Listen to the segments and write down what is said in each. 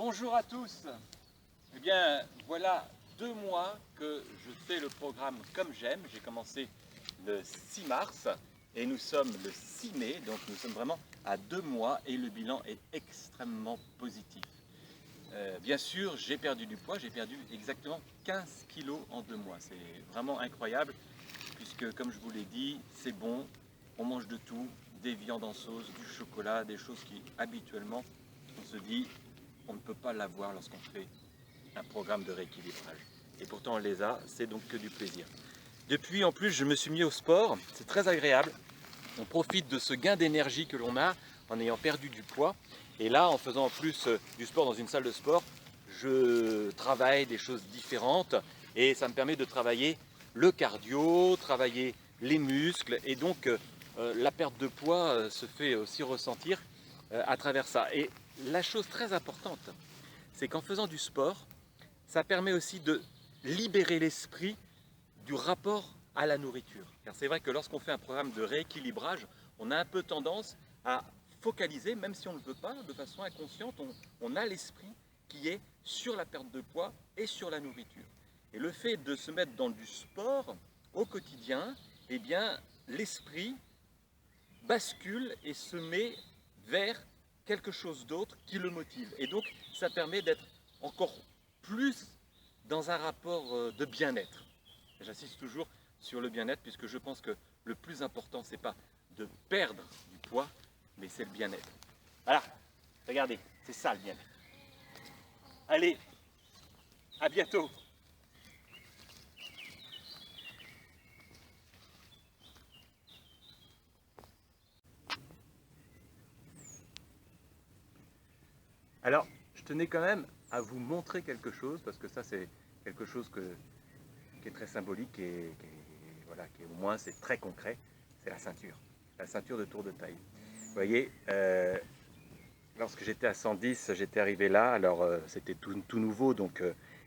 Bonjour à tous. Eh bien, voilà 2 mois que je fais le programme Comme j'aime. J'ai commencé le 6 mars et nous sommes le 6 mai, donc nous sommes vraiment à 2 mois et le bilan est extrêmement positif. Bien sûr, j'ai perdu du poids, j'ai perdu exactement 15 kilos en 2 mois. C'est vraiment incroyable puisque, comme je vous l'ai dit, c'est bon, on mange de tout, des viandes en sauce, du chocolat, des choses qui habituellement on se dit on ne peut pas l'avoir lorsqu'on fait un programme de rééquilibrage. Et pourtant on les a, c'est donc que du plaisir. Depuis en plus je me suis mis au sport, c'est très agréable. On profite de ce gain d'énergie que l'on a en ayant perdu du poids. Et là, en faisant en plus du sport dans une salle de sport, je travaille des choses différentes et ça me permet de travailler le cardio, travailler les muscles et donc la perte de poids se fait aussi ressentir à travers ça. Et la chose très importante, c'est qu'en faisant du sport, ça permet aussi de libérer l'esprit du rapport à la nourriture. Car c'est vrai que lorsqu'on fait un programme de rééquilibrage, on a un peu tendance à focaliser, même si on ne le veut pas, de façon inconsciente, on a l'esprit qui est sur la perte de poids et sur la nourriture. Et le fait de se mettre dans du sport au quotidien, eh bien, l'esprit bascule et se met vers quelque chose d'autre qui le motive. Et donc, ça permet d'être encore plus dans un rapport de bien-être. J'insiste toujours sur le bien-être puisque je pense que le plus important, c'est pas de perdre du poids, mais c'est le bien-être. Voilà, regardez, c'est ça le bien-être. Allez, à bientôt. Alors, je tenais quand même à vous montrer quelque chose, parce que ça c'est quelque chose qui est très symbolique et voilà, qui au moins c'est très concret, c'est la ceinture de tour de taille. Vous voyez, lorsque j'étais à 110, j'étais arrivé là, alors c'était tout nouveau, donc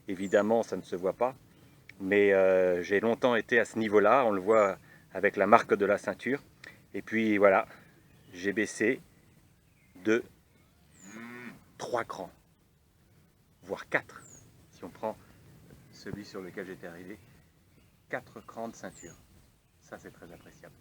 évidemment ça ne se voit pas, mais j'ai longtemps été à ce niveau-là, on le voit avec la marque de la ceinture, et puis voilà, j'ai baissé de 3 crans, voire 4, si on prend celui sur lequel j'étais arrivé, 4 crans de ceinture. Ça, c'est très appréciable.